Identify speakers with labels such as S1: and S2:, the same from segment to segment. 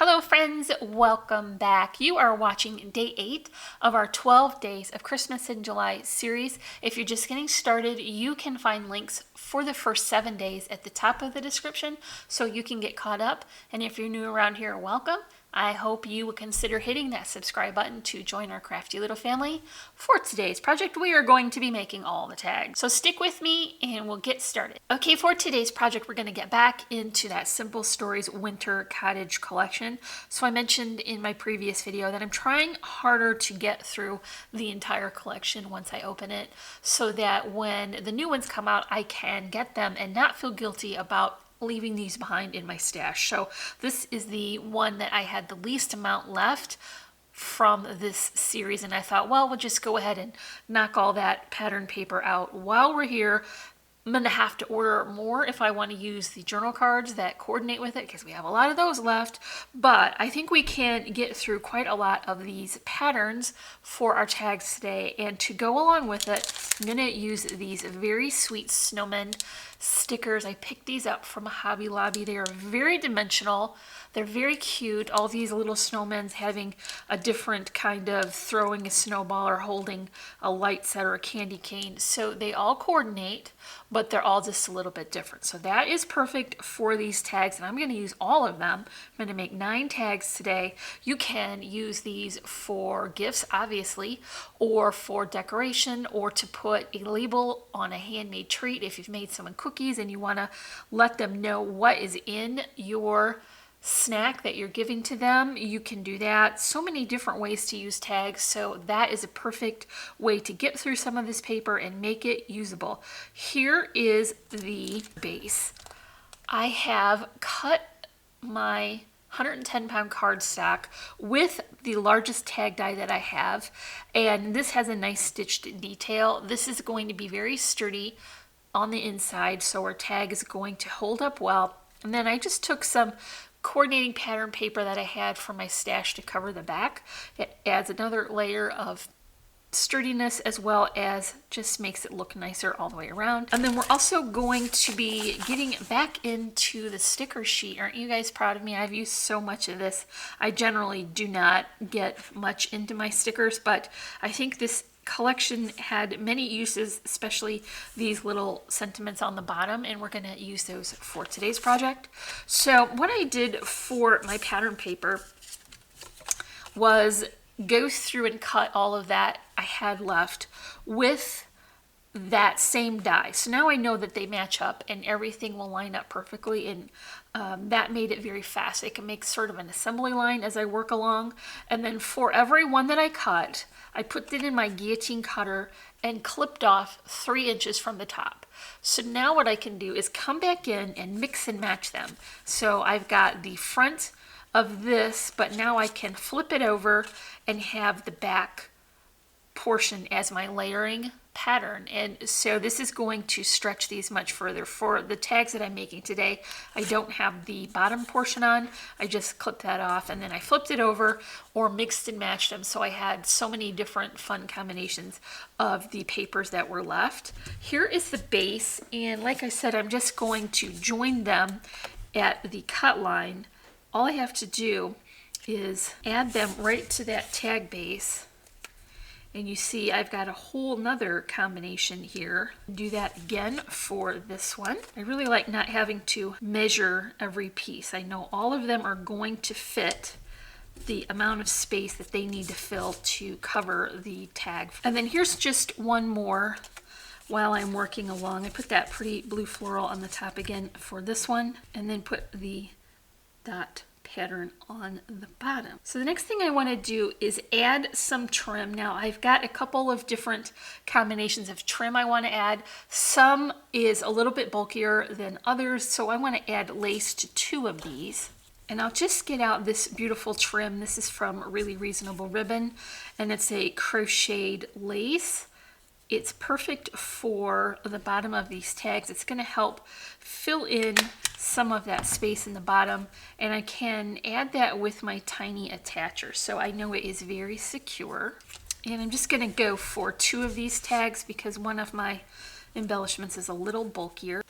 S1: Hello friends, welcome back. You are watching day 8 of our 12 Days of Christmas in July series. If you're just getting started, you can find links for the first 7 days at the top of the description so you can get caught up. And if you're new around here, welcome. I hope you will consider hitting that subscribe button to join our crafty little family. For today's project, we are going to be making all the tags. So stick with me and we'll get started. Okay, for today's project, we're going to get back into that Simple Stories Winter Cottage Collection. So I mentioned in my previous video that I'm trying harder to get through the entire collection once I open it so that when the new ones come out, I can get them and not feel guilty about leaving these behind in my stash. So this is the one that I had the least amount left from this series, and I thought, well, we'll just go ahead and knock all that pattern paper out while we're here. I'm going to have to order more if I want to use the journal cards that coordinate with it because we have a lot of those left, but I think we can get through quite a lot of these patterns for our tags today. And to go along with it, I'm going to use these very sweet snowmen stickers. I picked these up from Hobby Lobby. They are very dimensional. They're very cute. All these little snowmen having a different kind of throwing a snowball or holding a light set or a candy cane. So they all coordinate, but they're all just a little bit different. So that is perfect for these tags, and I'm going to use all of them. I'm going to make 9 tags today. You can use these for gifts, obviously, or for decoration, or to put a label on a handmade treat if you've made someone cookies and you want to let them know what is in your snack that you're giving to them. You can do that. So many different ways to use tags, so that is a perfect way to get through some of this paper and make it usable. Here is the base. I have cut my 110-pound cardstock with the largest tag die that I have, and this has a nice stitched detail. This is going to be very sturdy on the inside, so our tag is going to hold up well. And then I just took some coordinating pattern paper that I had from my stash to cover the back. It adds another layer of sturdiness as well as just makes it look nicer all the way around. And then we're also going to be getting back into the sticker sheet. Aren't you guys proud of me? I've used so much of this. I generally do not get much into my stickers, but I think this collection had many uses, especially these little sentiments on the bottom, and we're going to use those for today's project. So what I did for my pattern paper was go through and cut all of that I had left with that same die. So now I know that they match up and everything will line up perfectly, and that made it very fast. I can make sort of an assembly line as I work along. And then for every one that I cut, I put it in my guillotine cutter and clipped off 3 inches from the top. So now what I can do is come back in and mix and match them. So I've got the front of this, but now I can flip it over and have the back portion as my layering pattern. And so this is going to stretch these much further. For the tags that I'm making today, I don't have the bottom portion on. I just clipped that off and then I flipped it over or mixed and matched them. So I had so many different fun combinations of the papers that were left. Here is the base, and like I said, I'm just going to join them at the cut line. All I have to do is add them right to that tag base. And you see I've got a whole nother combination here. Do that again for this one. I really like not having to measure every piece. I know all of them are going to fit the amount of space that they need to fill to cover the tag. And then here's just one more while I'm working along. I put that pretty blue floral on the top again for this one, and then put the dot pattern on the bottom. So the next thing I want to do is add some trim. Now I've got a couple of different combinations of trim I want to add. Some is a little bit bulkier than others, so I want to add lace to 2 of these. And I'll just get out this beautiful trim. This is from Really Reasonable Ribbon, and it's a crocheted lace. It's perfect for the bottom of these tags. It's going to help fill in some of that space in the bottom, and I can add that with my tiny attacher, so I know it is very secure. And I'm just going to go for 2 of these tags because one of my embellishments is a little bulkier.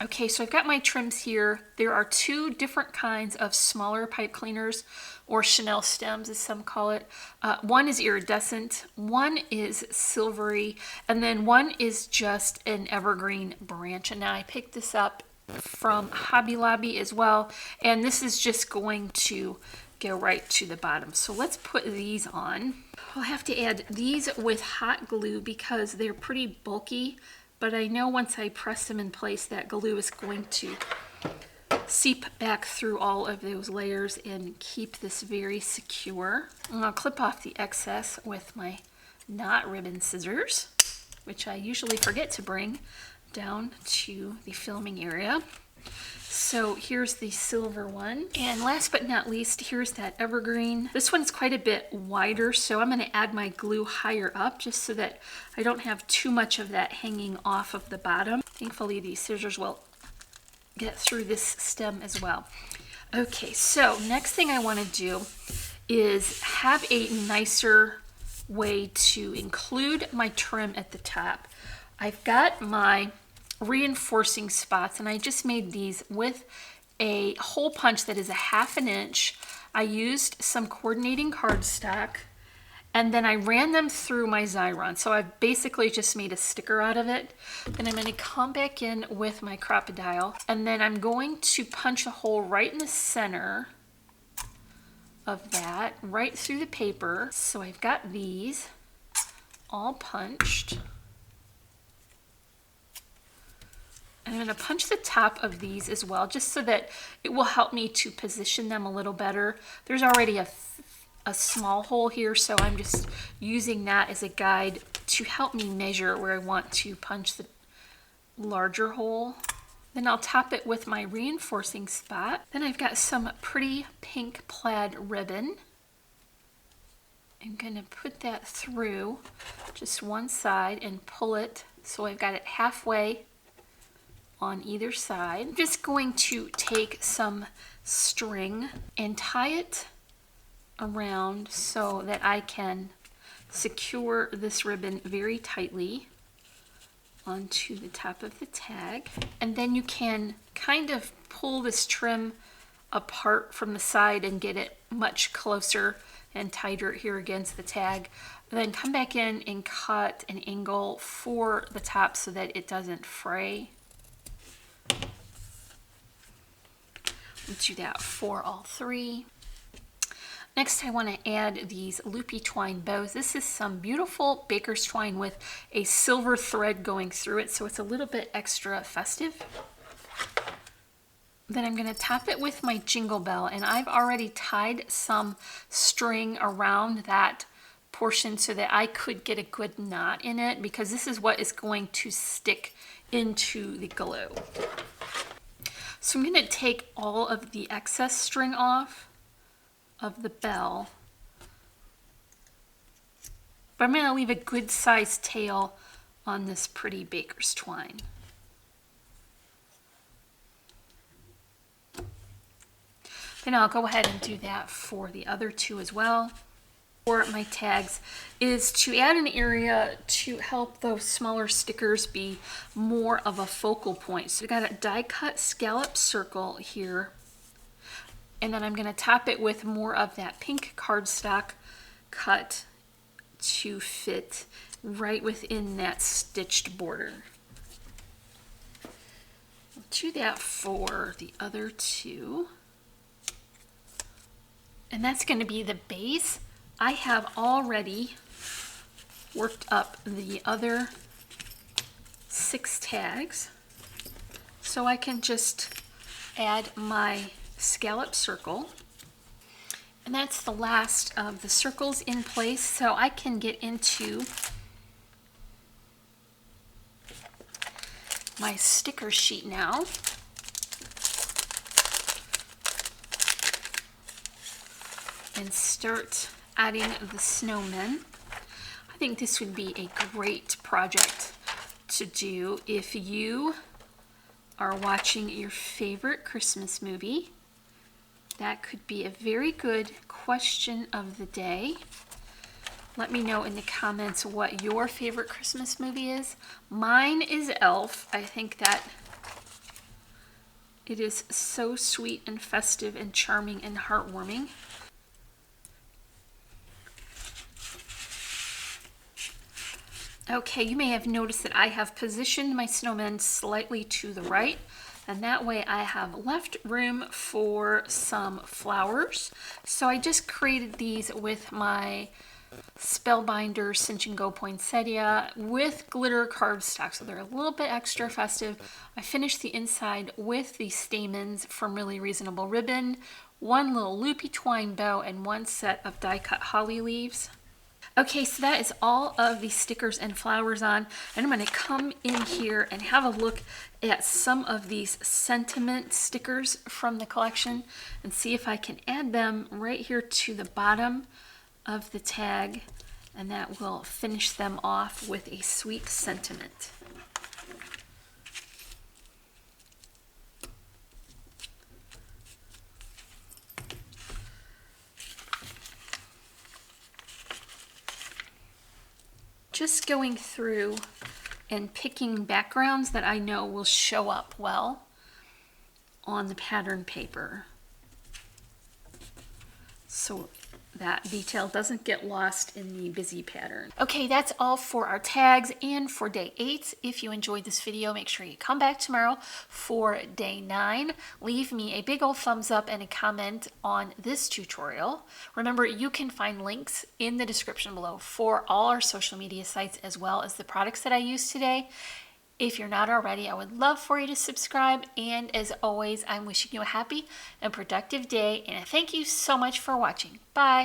S1: Okay, so I've got my trims here. There are two different kinds of smaller pipe cleaners, or Chanel stems as some call it. One is iridescent, one is silvery, and then one is just an evergreen branch. And now I picked this up from Hobby Lobby as well, and this is just going to go right to the bottom. So let's put these on. I'll have to add these with hot glue because they're pretty bulky, but I know once I press them in place, that glue is going to seep back through all of those layers and keep this very secure. And I'll clip off the excess with my knot ribbon scissors, which I usually forget to bring down to the filming area. So here's the silver one. And last but not least, here's that evergreen. This one's quite a bit wider, so I'm going to add my glue higher up just so that I don't have too much of that hanging off of the bottom. Thankfully, these scissors will get through this stem as well. Okay, so next thing I want to do is have a nicer way to include my trim at the top. I've got my reinforcing spots, and I just made these with a hole punch that is a 1/2 inch. I used some coordinating cardstock, and then I ran them through my Xyron. So I've basically just made a sticker out of it. Then I'm going to come back in with my Crop-A-Dile, and then I'm going to punch a hole right in the center of that, right through the paper. So I've got these all punched. I'm going to punch the top of these as well, just so that it will help me to position them a little better. There's already a small hole here, so I'm just using that as a guide to help me measure where I want to punch the larger hole. Then I'll top it with my reinforcing spot. Then I've got some pretty pink plaid ribbon. I'm going to put that through just one side and pull it so I've got it halfway on either side. I'm just going to take some string and tie it around so that I can secure this ribbon very tightly onto the top of the tag. And then you can kind of pull this trim apart from the side and get it much closer and tighter here against the tag. Then come back in and cut an angle for the top so that it doesn't fray. Do that for all three. Next, I want to add these loopy twine bows. This is some beautiful baker's twine with a silver thread going through it, so it's a little bit extra festive. Then I'm going to top it with my jingle bell, and I've already tied some string around that portion so that I could get a good knot in it, because this is what is going to stick into the glue. So I'm going to take all of the excess string off of the bell, but I'm going to leave a good sized tail on this pretty baker's twine. Then I'll go ahead and do that for the other two as well. For my tags is to add an area to help those smaller stickers be more of a focal point. So I've got a die cut scallop circle here, and then I'm going to top it with more of that pink cardstock cut to fit right within that stitched border. I'll do that for the other two, and that's going to be the base. I have already worked up the other 6 tags, so I can just add my scallop circle, and that's the last of the circles in place, so I can get into my sticker sheet now. And start adding the snowmen. I think this would be a great project to do if you are watching your favorite Christmas movie. That could be a very good question of the day. Let me know in the comments what your favorite Christmas movie is. Mine is Elf. I think that It is so sweet and festive and charming and heartwarming. Okay, you may have noticed that I have positioned my snowmen slightly to the right, and that way I have left room for some flowers. So I just created these with my Spellbinder Cinch and Go poinsettia with glitter cardstock, so they're a little bit extra festive. I finished the inside with the stamens from Really Reasonable Ribbon, one little loopy twine bow, and one set of die cut holly leaves. Okay, so that is all of the stickers and flowers on, and I'm going to come in here and have a look at some of these sentiment stickers from the collection and see if I can add them right here to the bottom of the tag, and that will finish them off with a sweet sentiment. Just going through and picking backgrounds that I know will show up well on the pattern paper, so that detail doesn't get lost in the busy pattern. Okay, that's all for our tags and for day 8. If you enjoyed this video, make sure you come back tomorrow for day 9. Leave me a big old thumbs up and a comment on this tutorial. Remember, you can find links in the description below for all our social media sites as well as the products that I used today. If you're not already, I would love for you to subscribe, and as always, I'm wishing you a happy and productive day, and I thank you so much for watching. Bye!